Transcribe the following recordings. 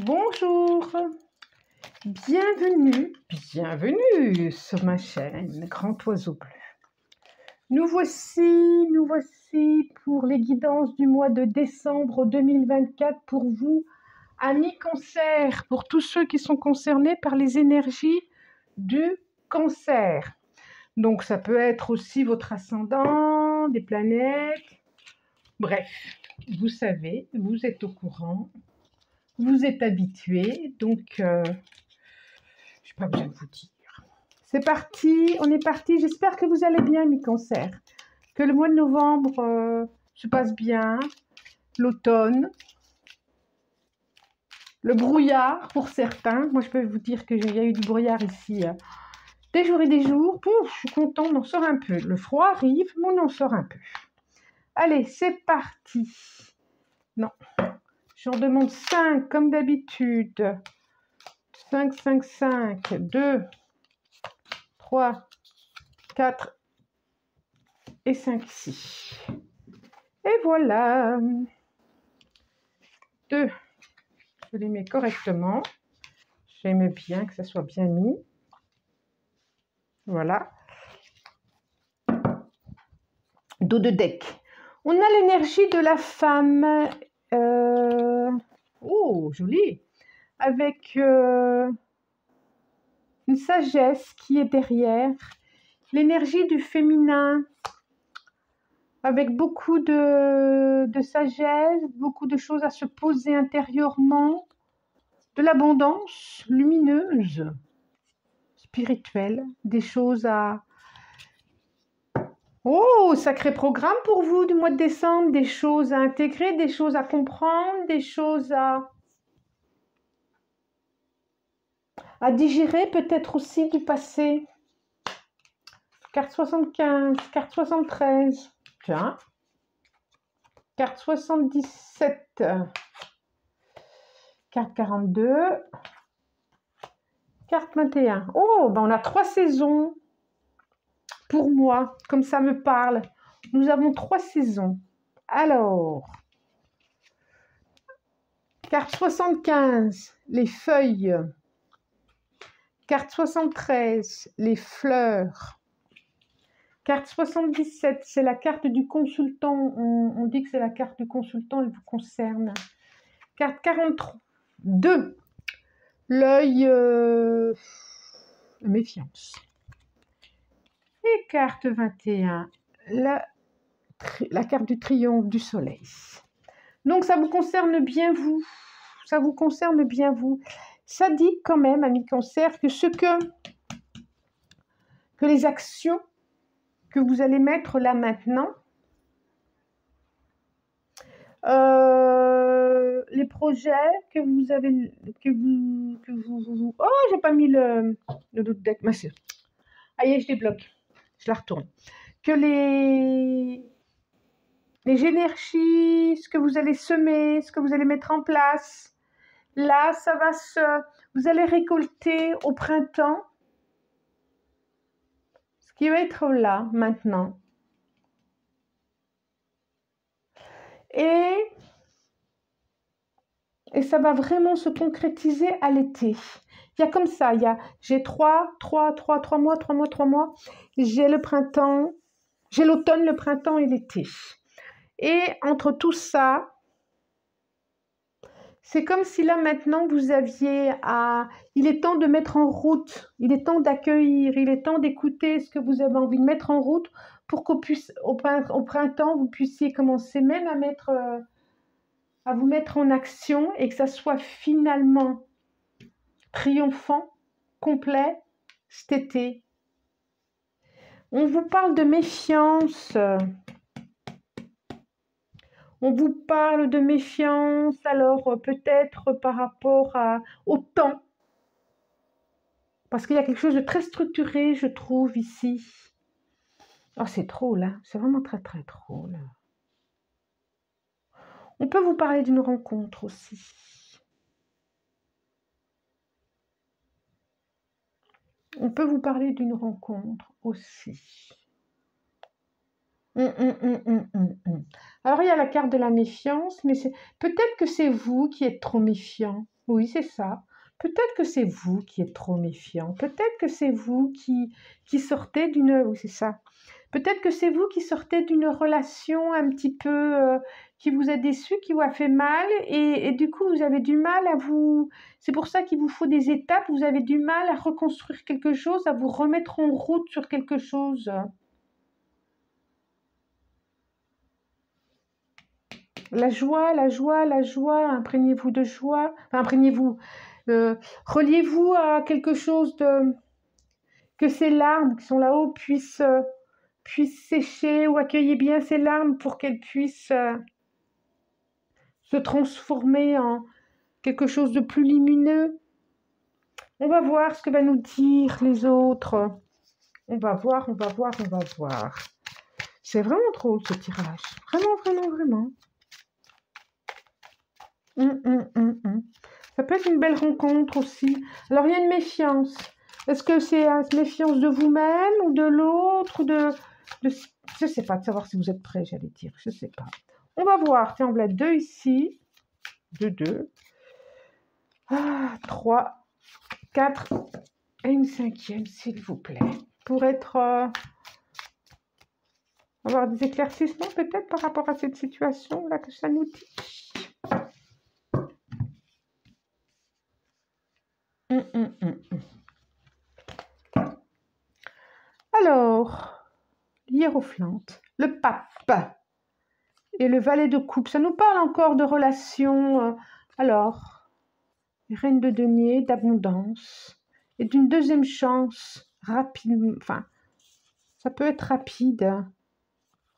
Bonjour, bienvenue sur ma chaîne Grand Oiseau Bleu. Nous voici pour les guidances du mois de décembre 2024 pour vous, amis cancer, pour tous ceux qui sont concernés par les énergies du cancer. Donc ça peut être aussi votre ascendant, des planètes, bref, vous savez, vous êtes au courant. Vous êtes habitués, donc je n'ai pas besoin de vous dire. C'est parti, on est parti. J'espère que vous allez bien, mes cancers. Que le mois de novembre se passe bien, l'automne, le brouillard pour certains. Moi, je peux vous dire qu'il y a eu du brouillard ici des jours et des jours. Pouf, je suis contente, on en sort un peu. Le froid arrive, mais on en sort un peu. Allez, c'est parti. Non. J'en demande 5 comme d'habitude. 5, 5, 5, 2, 3, 4 et 5, 6. Et voilà. 2. Je les mets correctement. J'aime bien que ça soit bien mis. Voilà. Dos de deck. On a l'énergie de la femme. Oh, joli. Avec une sagesse qui est derrière. L'énergie du féminin. Avec beaucoup de sagesse, beaucoup de choses à se poser intérieurement. De l'abondance lumineuse, spirituelle. Des choses à... Oh, sacré programme pour vous du mois de décembre. Des choses à intégrer, des choses à comprendre, des choses à digérer, peut-être aussi du passé. Carte 75, carte 73. Tiens. Carte 77. Carte 42. Carte 21. Oh, ben on a 3 saisons. Pour moi, comme ça me parle. Nous avons 3 saisons. Alors, carte 75, les feuilles. Carte 73, les fleurs. Carte 77, c'est la carte du consultant. On dit que c'est la carte du consultant, elle vous concerne. Carte 42, l'œil, méfiance. Et carte 21, la carte du triomphe du soleil. Donc, ça vous concerne bien vous. Ça vous concerne bien vous. Ça dit quand même, amis cancer, que les actions que vous allez mettre là maintenant, les projets que vous avez, oh, j'ai pas mis le doute deck, ma soeur. Allez, je débloque, je la retourne. Que les énergies, ce que vous allez semer, ce que vous allez mettre en place, là, ça va vous allez récolter au printemps ce qui va être là maintenant. Et ça va vraiment se concrétiser à l'été. Il y a comme ça, j'ai 3 mois. J'ai le printemps, j'ai l'automne, le printemps et l'été. Et entre tout ça, c'est comme si là maintenant vous aviez il est temps de mettre en route, il est temps d'accueillir, il est temps d'écouter ce que vous avez envie de mettre en route pour qu'au printemps, vous puissiez commencer même à vous mettre en action et que ça soit finalement triomphant, complet cet été. On vous parle de méfiance. On vous parle de méfiance, alors peut-être par rapport au temps. Parce qu'il y a quelque chose de très structuré, je trouve, ici. Oh, c'est trop, là. C'est vraiment très, très trop, là. On peut vous parler d'une rencontre aussi. On peut vous parler d'une rencontre aussi. Alors, il y a la carte de la méfiance, mais peut-être que c'est vous qui êtes trop méfiant. Oui, c'est ça. Peut-être que c'est vous qui êtes trop méfiant. Peut-être que c'est vous qui sortez d'une... Oui, c'est ça. Peut-être que c'est vous qui sortez d'une relation un petit peu qui vous a déçu, qui vous a fait mal, et du coup, vous avez du mal à vous... C'est pour ça qu'il vous faut des étapes. Vous avez du mal à reconstruire quelque chose, à vous remettre en route sur quelque chose. La joie, la joie, la joie, imprégnez-vous de joie. Enfin, imprégnez-vous. Reliez-vous à quelque chose de... Que ces larmes qui sont là-haut puissent sécher, ou accueillez bien ces larmes pour qu'elles puissent se transformer en quelque chose de plus lumineux. On va voir ce que va nous dire les autres. On va voir, on va voir, on va voir. C'est vraiment drôle ce tirage. Vraiment, vraiment, vraiment. Ça peut être une belle rencontre aussi. Alors, il y a une méfiance. Est-ce que c'est une méfiance de vous-même ou de l'autre je ne sais pas, de savoir si vous êtes prêts, j'allais dire. Je ne sais pas. On va voir. Tiens, on a 2 ici. 2. 3, 4 et une 5e, s'il vous plaît. Pour avoir des éclaircissements peut-être par rapport à cette situation-là que ça nous dit. Alors, l'hiérophante, le pape et le valet de coupe, ça nous parle encore de relations. Alors, reine de denier, d'abondance et d'une deuxième chance rapide. Enfin, ça peut être rapide,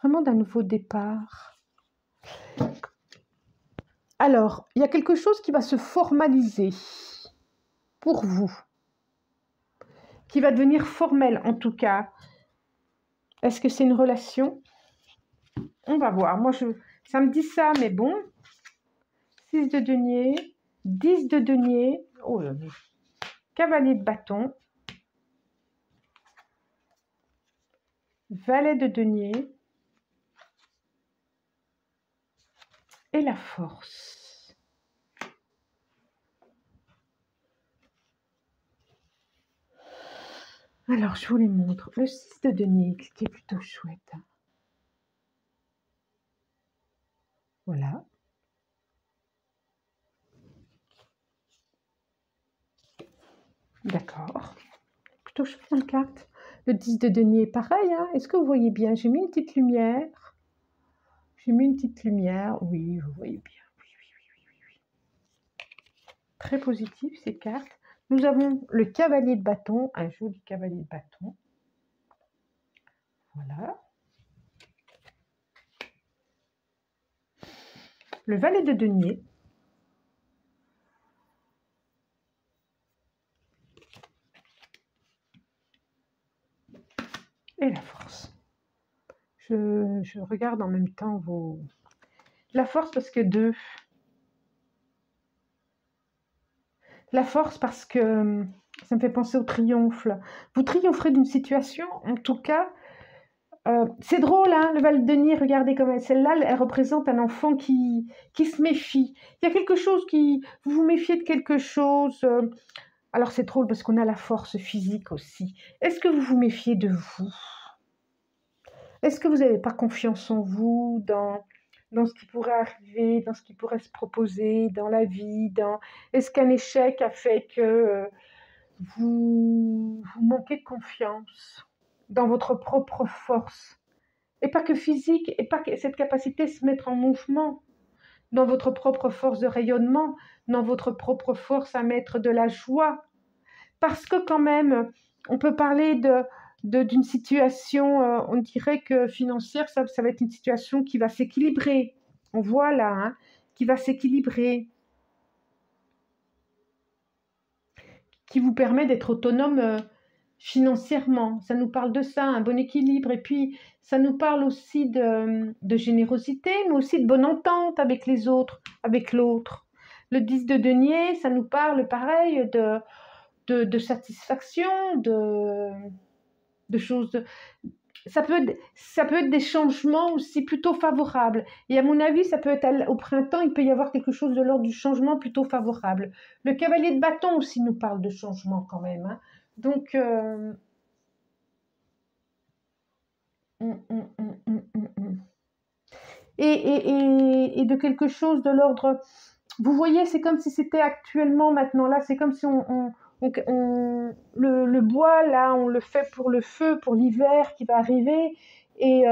vraiment d'un nouveau départ. Alors, il y a quelque chose qui va se formaliser pour vous, qui va devenir formel en tout cas. Est-ce que c'est une relation? On va voir. Moi, ça me dit ça, mais bon. 6 de denier, 10 de denier, cavalier de bâton, valet de denier et la force. Alors, je vous les montre. Le 6 de denier, qui est plutôt chouette. Voilà. D'accord. Plutôt chouette comme carte. Le 10 de denier, pareil. Hein. Est-ce que vous voyez bien? J'ai mis une petite lumière. Oui, vous voyez bien. Oui. Très positif, ces cartes. Nous avons le cavalier de bâton, un joli cavalier de bâton. Voilà. Le valet de denier. Et la force. Je regarde en même temps vos... La force parce que 2. La force parce que ça me fait penser au triomphe. Vous triompherez d'une situation, en tout cas. C'est drôle, hein, le valet de denier, regardez comme celle-là, elle représente un enfant qui se méfie. Il y a quelque chose qui... Vous vous méfiez de quelque chose. Alors c'est drôle parce qu'on a la force physique aussi. Est-ce que vous vous méfiez de vous? Est-ce que vous n'avez pas confiance en vous, dans ce qui pourrait arriver, dans ce qui pourrait se proposer dans la vie, Est-ce qu'un échec a fait que vous manquez de confiance dans votre propre force? Et pas que physique, et pas que cette capacité de se mettre en mouvement, dans votre propre force de rayonnement, dans votre propre force à mettre de la joie. Parce que quand même, on peut parler d'une situation, on dirait que financière, ça va être une situation qui va s'équilibrer. On voit là, hein, qui va s'équilibrer, qui vous permet d'être autonome financièrement. Ça nous parle de ça, un bon équilibre. Et puis, ça nous parle aussi de générosité, mais aussi de bonne entente avec les autres, avec l'autre. Le 10 de denier, ça nous parle pareil de satisfaction, de choses ça peut être des changements aussi plutôt favorables. Et à mon avis, ça peut être au printemps, il peut y avoir quelque chose de l'ordre du changement plutôt favorable. Le cavalier de bâton aussi nous parle de changement quand même, hein. Donc, et de quelque chose de l'ordre... Vous voyez, c'est comme si c'était actuellement, maintenant, là, c'est comme si le bois, là, on le fait pour le feu, pour l'hiver qui va arriver, et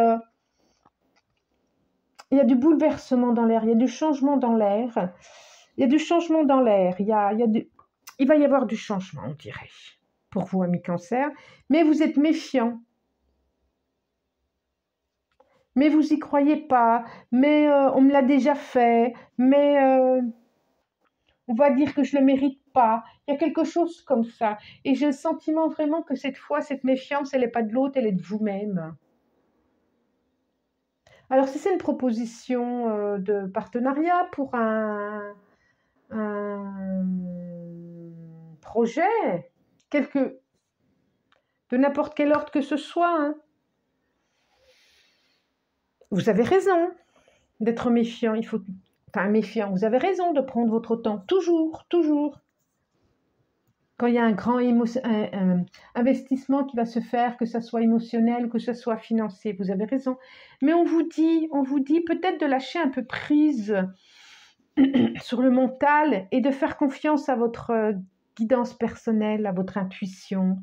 il y a du bouleversement dans l'air, il y a du changement dans l'air, il y a du changement dans l'air, il va y avoir du changement, on dirait, pour vous, amis Cancer, mais vous êtes méfiants. Mais vous y croyez pas, mais on me l'a déjà fait, mais on va dire que je le mérite pas. Il y a quelque chose comme ça. Et j'ai le sentiment vraiment que cette fois, cette méfiance, elle n'est pas de l'autre, elle est de vous-même. Alors, si c'est une proposition de partenariat pour un projet, de n'importe quel ordre que ce soit, hein, vous avez raison d'être méfiant. Enfin, méfiant, vous avez raison de prendre votre temps. Toujours, toujours. Quand il y a un grand investissement qui va se faire, que ce soit émotionnel, que ce soit financier, vous avez raison. Mais on vous dit peut-être de lâcher un peu prise sur le mental et de faire confiance à votre guidance personnelle, à votre intuition,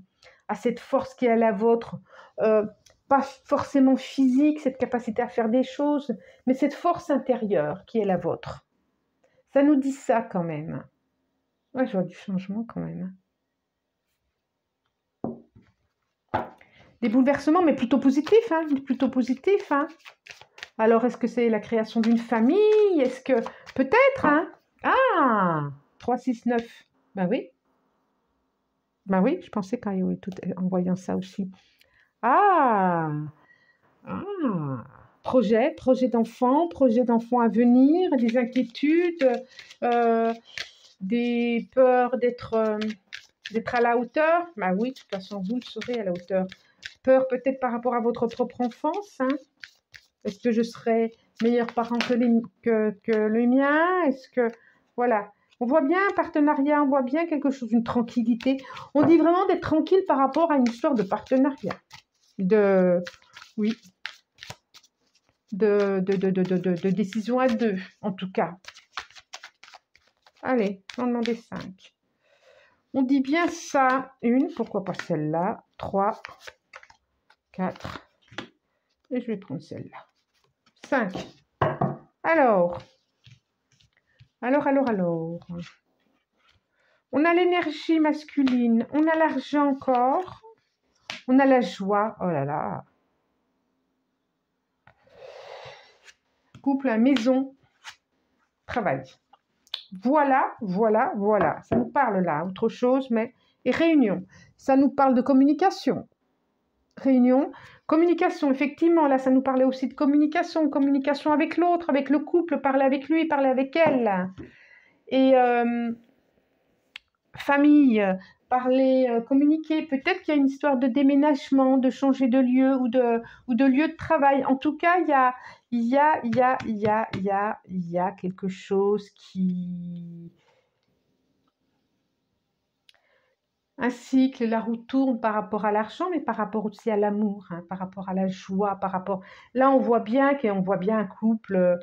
à cette force qui est la vôtre, pas forcément physique, cette capacité à faire des choses, mais cette force intérieure qui est la vôtre. Ça nous dit ça quand même. Ouais, je vois du changement quand même. Des bouleversements, mais plutôt positifs, hein, plutôt positifs, hein. Alors, est-ce que c'est la création d'une famille? Est-ce que... Peut-être, hein. Ah 3, 6, 9. Ben oui. Ben oui, je pensais en voyant ça aussi. Ah projet d'enfant à venir, des inquiétudes, des peurs d'être à la hauteur. Ben oui, de toute façon, vous le serez à la hauteur. Peur peut-être par rapport à votre propre enfance, hein. Est-ce que je serai meilleur parent que le mien? Est-ce que... Voilà. On voit bien un partenariat, on voit bien quelque chose, une tranquillité. On dit vraiment d'être tranquille par rapport à une histoire de partenariat. Oui. De décision à deux, en tout cas. Allez, on demande 5. On dit bien ça. 1, pourquoi pas celle-là? 3, 4. Et je vais prendre celle-là. 5. Alors. On a l'énergie masculine, on a l'argent encore, on a la joie, oh là là. Couple, maison, travail. Voilà. Ça nous parle là, autre chose, mais... Et réunion, ça nous parle de communication. Réunion, communication, effectivement, là, ça nous parlait aussi de communication avec l'autre, avec le couple, parler avec lui, parler avec elle. Et famille, parler, communiquer. Peut-être qu'il y a une histoire de déménagement, de changer de lieu ou de lieu de travail. En tout cas, il y a quelque chose qui... Un cycle, la roue tourne par rapport à l'argent, mais par rapport aussi à l'amour, hein, par rapport à la joie, par rapport... Là, on voit bien un couple,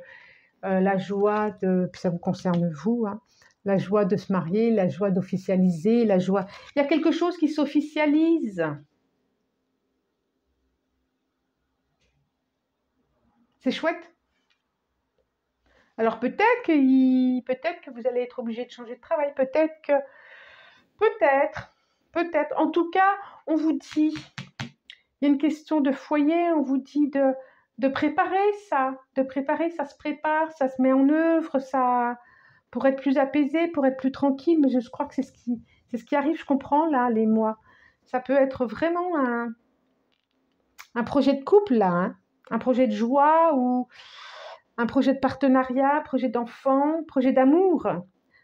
la joie de... Ça vous concerne vous, hein, la joie de se marier, la joie d'officialiser, la joie... Il y a quelque chose qui s'officialise. C'est chouette. Alors peut-être que vous allez être obligé de changer de travail, peut-être. En tout cas, on vous dit, il y a une question de foyer, on vous dit de préparer ça, ça se prépare, ça se met en œuvre, ça... pour être plus apaisé, pour être plus tranquille, mais je crois que c'est ce qui arrive, je comprends là, les mois. Ça peut être vraiment un projet de couple là, hein, un projet de joie ou un projet de partenariat, projet d'enfant, projet d'amour.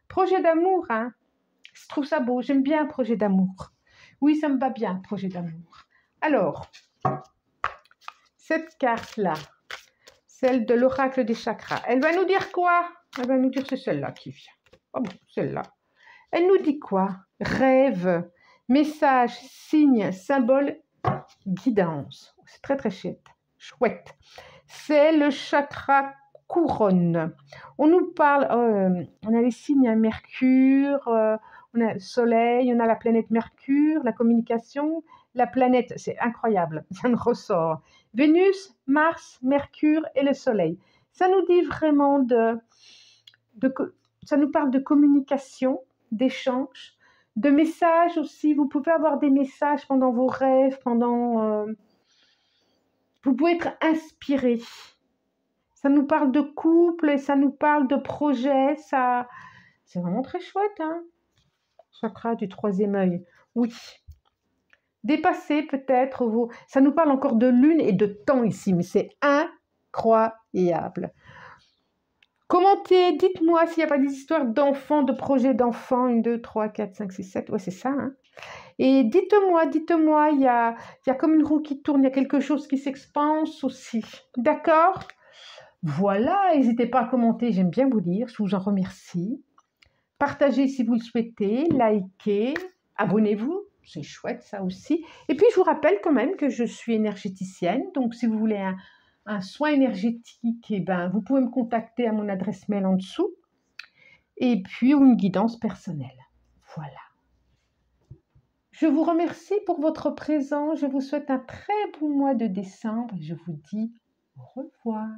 Projet d'amour, hein. Je trouve ça beau, j'aime bien un projet d'amour. Oui, ça me va bien, projet d'amour. Alors, cette carte-là, celle de l'oracle des chakras, elle va nous dire quoi? Elle va nous dire, c'est celle-là qui vient. Oh bon, celle-là. Elle nous dit quoi? Rêve, message, signe, symbole, guidance. C'est très très chouette. C'est le chakra couronne. On nous parle, on a les signes à Mercure, on a le Soleil, on a la planète Mercure, la communication, la planète, c'est incroyable, ça me ressort. Vénus, Mars, Mercure et le Soleil. Ça nous dit vraiment ça nous parle de communication, d'échange, de messages aussi. Vous pouvez avoir des messages pendant vos rêves, vous pouvez être inspiré. Ça nous parle de couple et ça nous parle de projet. C'est vraiment très chouette, hein? Chakra du troisième œil. Oui. Dépasser peut-être vos... Ça nous parle encore de lune et de temps ici, mais c'est incroyable. Commentez, dites-moi s'il n'y a pas des histoires d'enfants, de projets d'enfants. 1, 2, 3, 4, 5, 6, 7. Ouais, c'est ça, hein? Et dites-moi, il y a comme une roue qui tourne, il y a quelque chose qui s'expanse aussi. D'accord? Voilà, n'hésitez pas à commenter, j'aime bien vous lire, je vous en remercie. Partagez si vous le souhaitez, likez, abonnez-vous, c'est chouette ça aussi. Et puis je vous rappelle quand même que je suis énergéticienne, donc si vous voulez un soin énergétique, eh ben, vous pouvez me contacter à mon adresse mail en dessous. Et puis ou une guidance personnelle. Voilà. Je vous remercie pour votre présence, je vous souhaite un très bon mois de décembre et je vous dis au revoir.